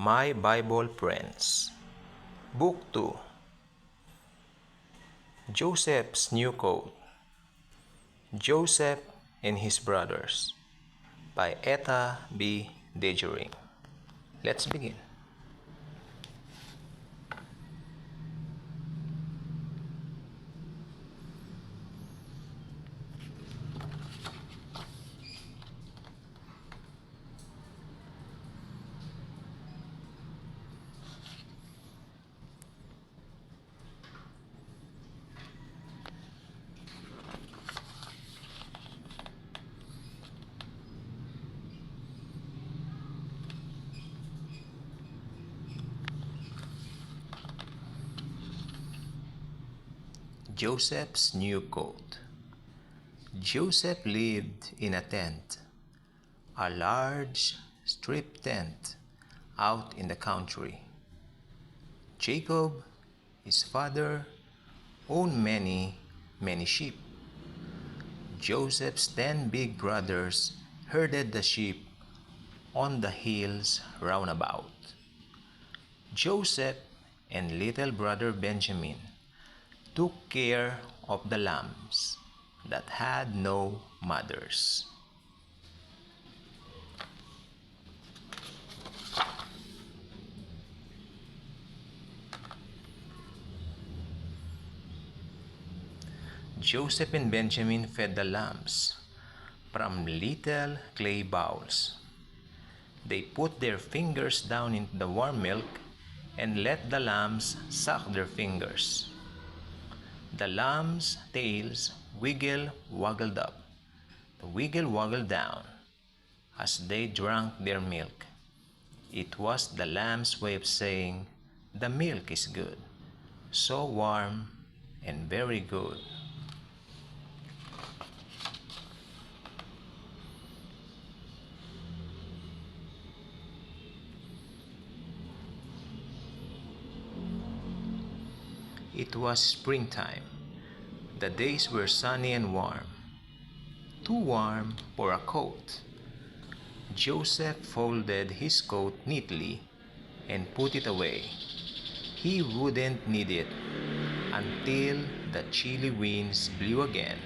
My Bible Friends, Book 2, Joseph's New Coat, Joseph and His Brothers, by Etta B. Dejering. Let's begin. Joseph's New Coat. Joseph lived in a tent, a large strip tent, out in the country. Jacob, his father, owned many sheep. Joseph's 10 big brothers herded the sheep on the hills round about. Joseph and little brother Benjamin took care of the lambs that had no mothers. Joseph and Benjamin fed the lambs from little clay bowls. They put their fingers down into the warm milk and let the lambs suck their fingers. The lambs' tails wiggled up, wiggled down as they drank their milk. It was the lamb's way of saying, "The milk is good, so warm and very good." It was springtime. The days were sunny and warm, too warm for a coat. Joseph folded his coat neatly and put it away. He wouldn't need it until the chilly winds blew again.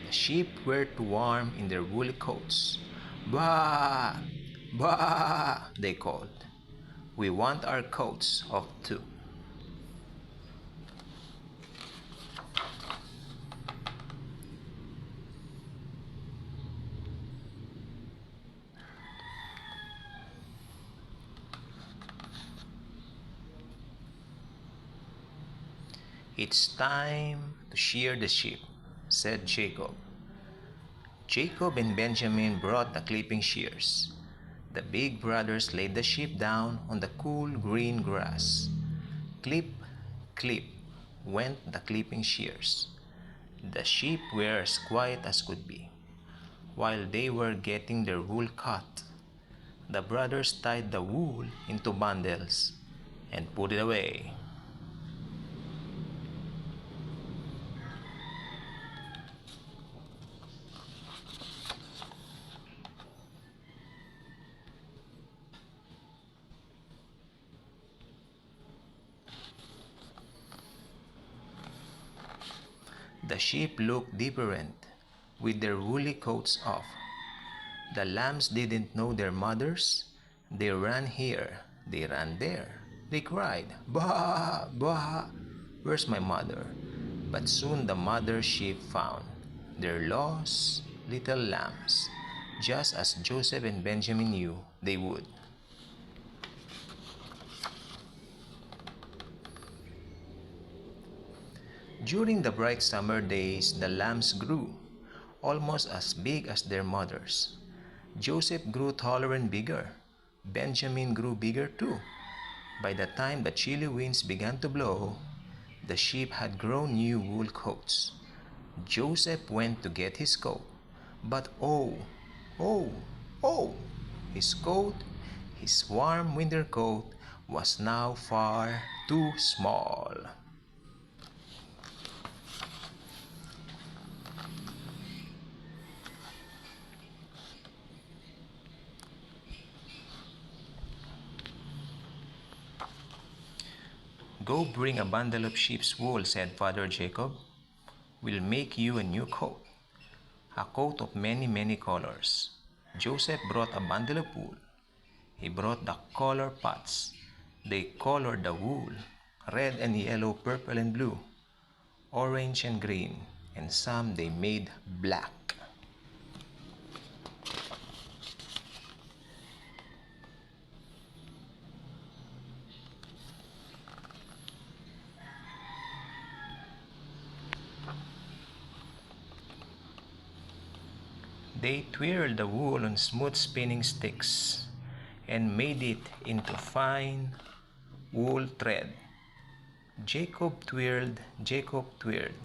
The sheep were too warm in their woolly coats. "Bah! Bah!" they called. "We want our coats off too." "It's time to shear the sheep," said Jacob. Jacob and Benjamin brought the clipping shears. The big brothers laid the sheep down on the cool green grass. Clip, clip went the clipping shears. The sheep were as quiet as could be. While they were getting their wool cut, the brothers tied the wool into bundles and put it away. The sheep looked different with their woolly coats off. The lambs didn't know their mothers. They ran here, they ran there. They cried, "Bah! Bah! Where's my mother?" But soon the mother sheep found their lost little lambs, just as Joseph and Benjamin knew they would. During the bright summer days, the lambs grew, almost as big as their mothers. Joseph grew taller and bigger. Benjamin grew bigger too. By the time the chilly winds began to blow, the sheep had grown new wool coats. Joseph went to get his coat, but oh, oh, his coat, his warm winter coat, was now far too small. Go bring a bundle of sheep's wool, said Father Jacob. We'll make you a new coat, a coat of many, many colors. Joseph brought a bundle of wool. He brought the color pots. They colored the wool, red and yellow, purple and blue, orange and green, and some they made black. They twirled the wool on smooth spinning sticks and made it into fine wool thread. Jacob twirled, Jacob twirled.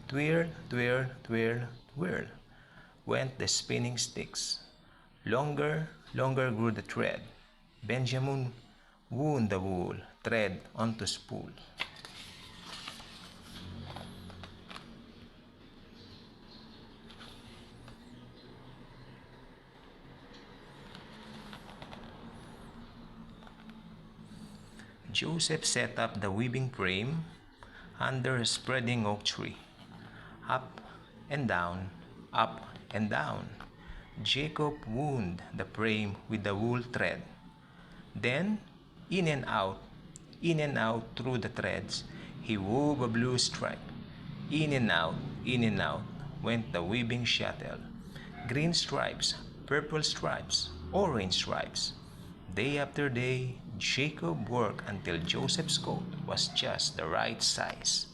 Twirl, twirl, twirl, twirl went the spinning sticks. Longer, longer grew the thread. Benjamin wound the wool thread onto spool. Joseph set up the weaving frame under a spreading oak tree. Up and down, up and down. Jacob wound the frame with the wool thread. Then, in and out through the threads, he wove a blue stripe. In and out went the weaving shuttle. Green stripes, purple stripes, orange stripes. Day after day, Jacob worked until Joseph's coat was just the right size.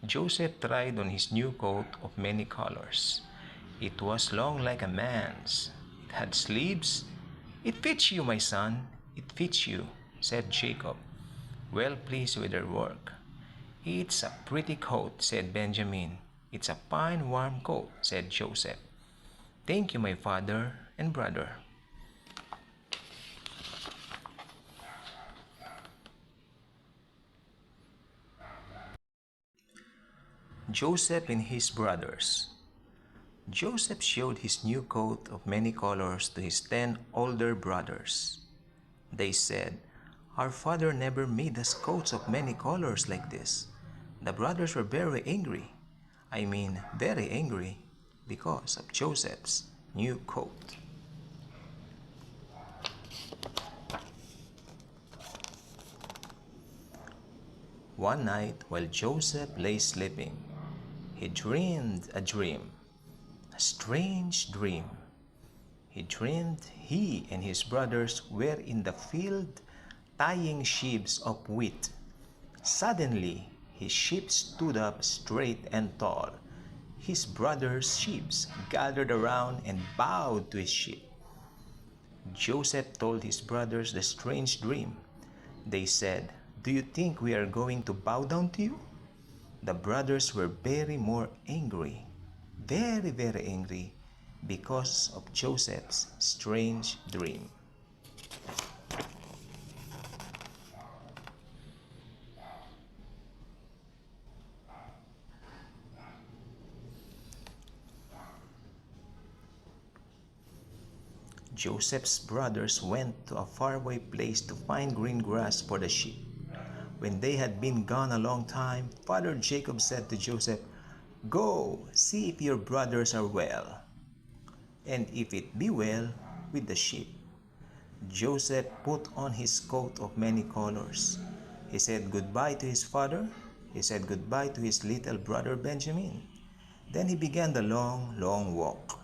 Joseph tried on his new coat of many colors. It was long like a man's. It had sleeves. "It fits you, my son. It fits you," said Jacob, well pleased with their work. "It's a pretty coat," said Benjamin. "It's a fine, warm coat," said Joseph. "Thank you, my father and brother." Joseph and his brothers. Joseph showed his new coat of many colors to his 10 older brothers. They said, "Our father never made us coats of many colors like this." The brothers were very angry. Very angry because of Joseph's new coat. One night, while Joseph lay sleeping, he dreamed a dream, a strange dream. He dreamed he and his brothers were in the field tying sheaves of wheat. Suddenly, his sheep stood up straight and tall. His brothers' sheaves gathered around and bowed to his sheep. Joseph told his brothers the strange dream. They said, "Do you think we are going to bow down to you?" The brothers were very angry because of Joseph's strange dream. Joseph's brothers went to a faraway place to find green grass for the sheep. When they had been gone a long time, Father Jacob said to Joseph, "Go, see if your brothers are well, and if it be well with the sheep." Joseph put on his coat of many colors. He said goodbye to his father. He said goodbye to his little brother Benjamin. Then he began the long, long walk.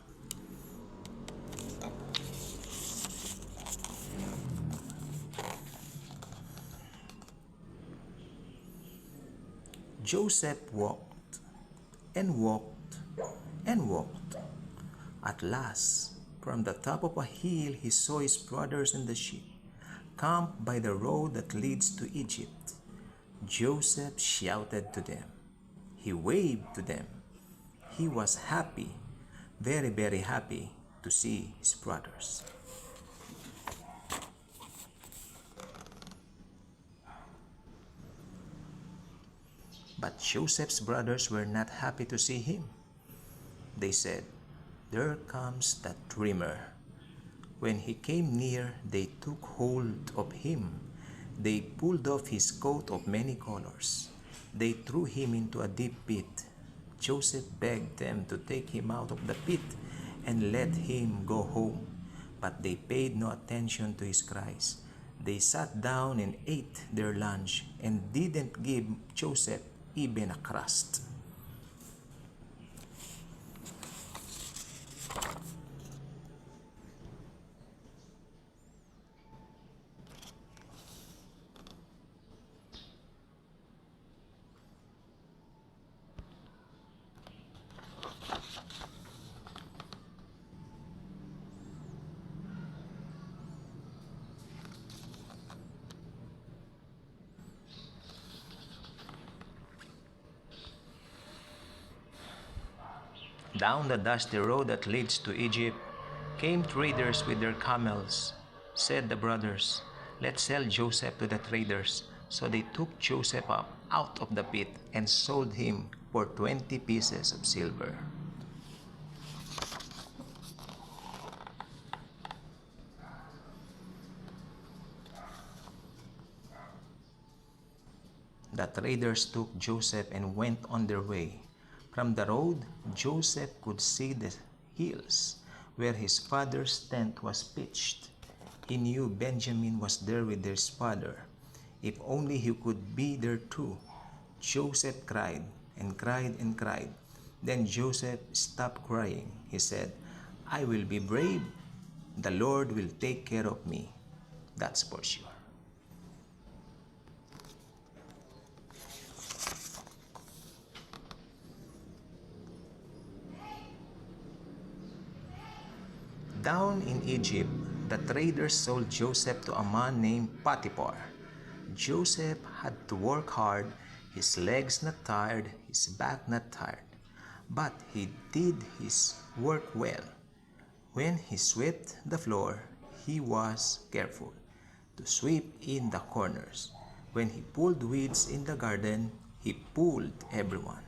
Joseph walked and walked and walked. At last, from the top of a hill, he saw his brothers and the sheep, camped by the road that leads to Egypt. Joseph shouted to them. He waved to them. He was happy, very happy to see his brothers. But Joseph's brothers were not happy to see him. They said, "There comes that dreamer." When he came near, they took hold of him. They pulled off his coat of many colors. They threw him into a deep pit. Joseph begged them to take him out of the pit and let him go home. But they paid no attention to his cries. They sat down and ate their lunch and didn't give Joseph even a crust. Down the dusty road that leads to Egypt came traders with their camels. Said the brothers, "Let's sell Joseph to the traders." So they took Joseph up out of the pit and sold him for 20 pieces of silver. The traders took Joseph and went on their way. From the road, Joseph could see the hills where his father's tent was pitched. He knew Benjamin was there with his father. If only he could be there too. Joseph cried and cried and cried. Then Joseph stopped crying. He said, "I will be brave. The Lord will take care of me. That's for sure." Down in Egypt, the traders sold Joseph to a man named Potiphar. Joseph had to work hard, his legs not tired, his back not tired. But he did his work well. When he swept the floor, he was careful to sweep in the corners. When he pulled weeds in the garden, he pulled everyone.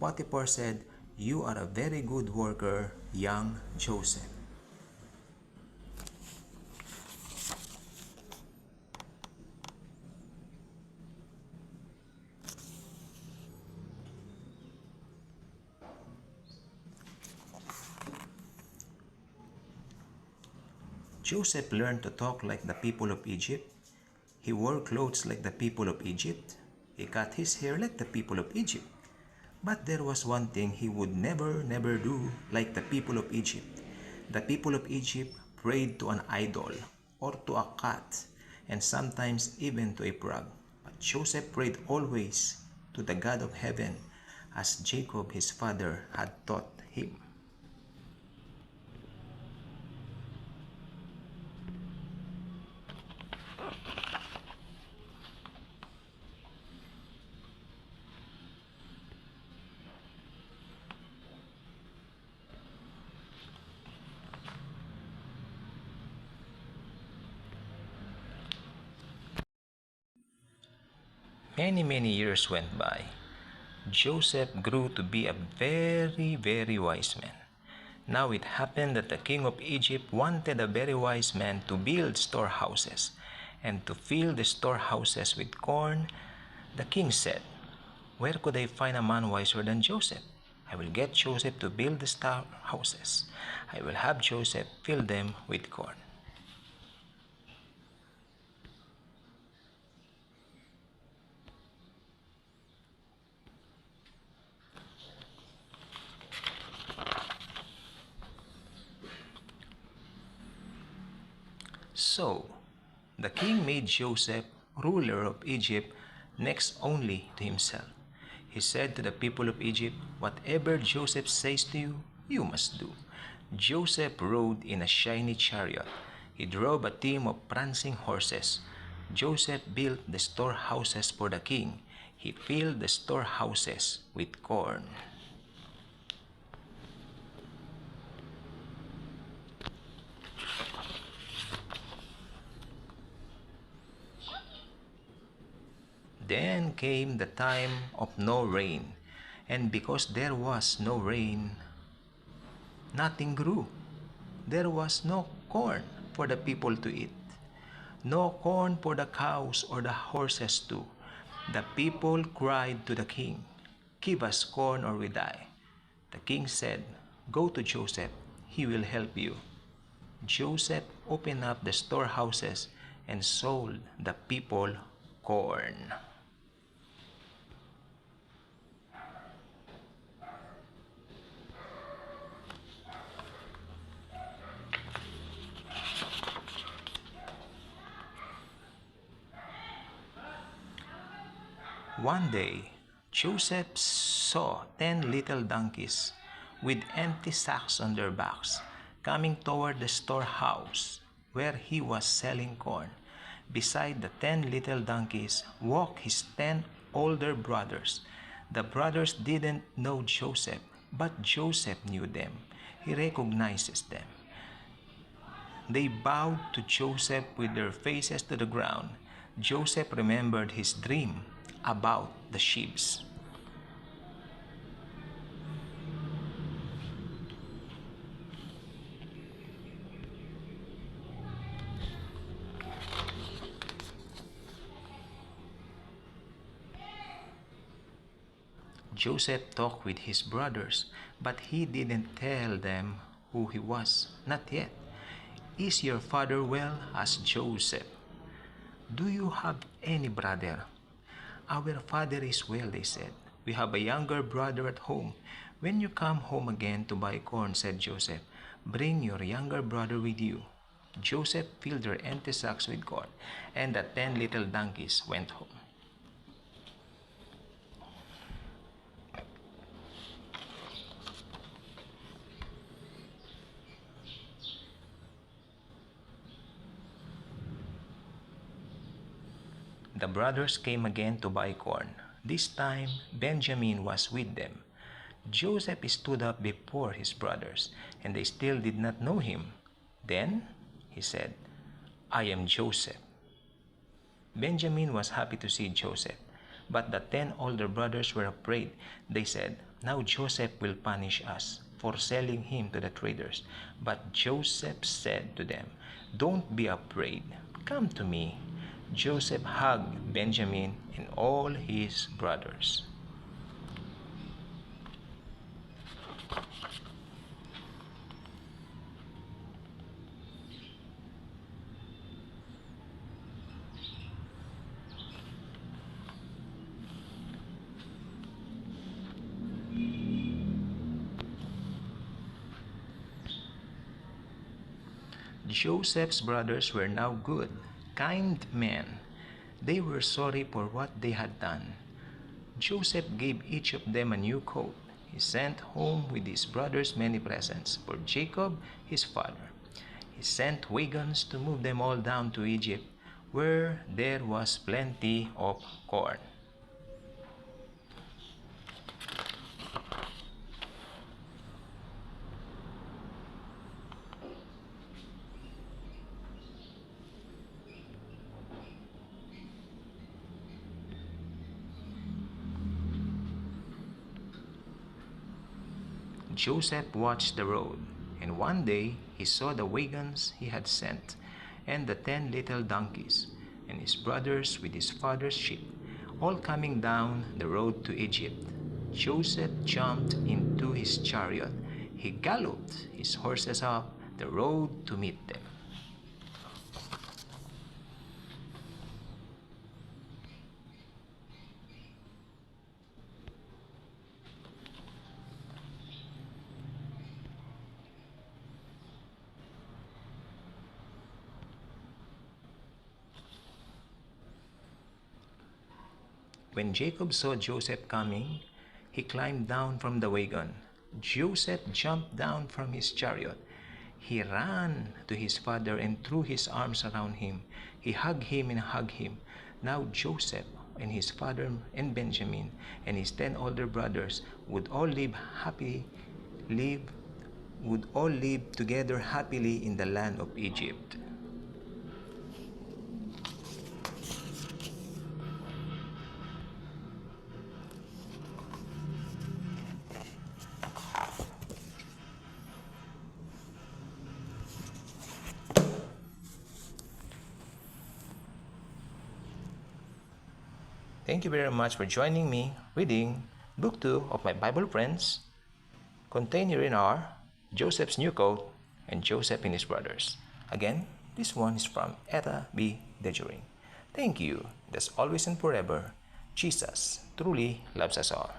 Potiphar said, "You are a very good worker, young Joseph." Joseph learned to talk like the people of Egypt. He wore clothes like the people of Egypt. He cut his hair like the people of Egypt. But there was one thing he would never do like the people of Egypt. The people of Egypt prayed to an idol or to a cat and sometimes even to a frog. But Joseph prayed always to the God of heaven as Jacob his father had taught him. Many years went by. Joseph grew to be a very wise man. Now it happened that the king of Egypt wanted a very wise man to build storehouses and to fill the storehouses with corn. The king said, "Where could I find a man wiser than Joseph? I will get Joseph to build the storehouses. I will have Joseph fill them with corn." So, the king made Joseph ruler of Egypt next only to himself. He said to the people of Egypt, "Whatever Joseph says to you, you must do." Joseph rode in a shiny chariot. He drove a team of prancing horses. Joseph built the storehouses for the king. He filled the storehouses with corn. Then came the time of no rain, and because there was no rain, nothing grew. There was no corn for the people to eat, no corn for the cows or the horses too. The people cried to the king, "Give us corn or we die." The king said, "Go to Joseph, he will help you." Joseph opened up the storehouses and sold the people corn. One day, Joseph saw 10 little donkeys with empty sacks on their backs coming toward the storehouse where he was selling corn. Beside the 10 little donkeys walked his 10 older brothers. The brothers didn't know Joseph, but Joseph knew them. He recognizes them. They bowed to Joseph with their faces to the ground. Joseph remembered his dream about the sheep. Joseph talked with his brothers, but he didn't tell them who he was. Not yet. "Is your father well?" asked Joseph. "Do you have any brother?" "Our father is well," they said. "We have a younger brother at home." "When you come home again to buy corn," said Joseph, "bring your younger brother with you." Joseph filled their empty sacks with corn, and the 10 little donkeys went home. The brothers came again to buy corn. This time Benjamin was with them. Joseph stood up before his brothers, and they still did not know him. Then he said, "I am Joseph." Benjamin was happy to see Joseph, but the 10 older brothers were afraid. They said, "Now Joseph will punish us for selling him to the traders." But Joseph said to them, "Don't be afraid. Come to me." Joseph hugged Benjamin and all his brothers. Joseph's brothers were now good, kind men. They were sorry for what they had done. Joseph gave each of them a new coat. He sent home with his brothers many presents for Jacob, his father. He sent wagons to move them all down to Egypt, where there was plenty of corn. Joseph watched the road, and one day he saw the wagons he had sent, and the 10 little donkeys, and his brothers with his father's sheep, all coming down the road to Egypt. Joseph jumped into his chariot. He galloped his horses up the road to meet them. When Jacob saw Joseph coming, he climbed down from the wagon. Joseph jumped down from his chariot. He ran to his father and threw his arms around him. He hugged him and hugged him. Now Joseph and his father and Benjamin and his 10 older brothers would all live would all live together happily in the land of Egypt. Thank you very much for joining me reading Book 2 of my Bible Friends, contained herein are Joseph's New Coat and Joseph and His Brothers. Again, this one is from Etta B. Dejoring. Thank you. That's always and forever. Jesus truly loves us all.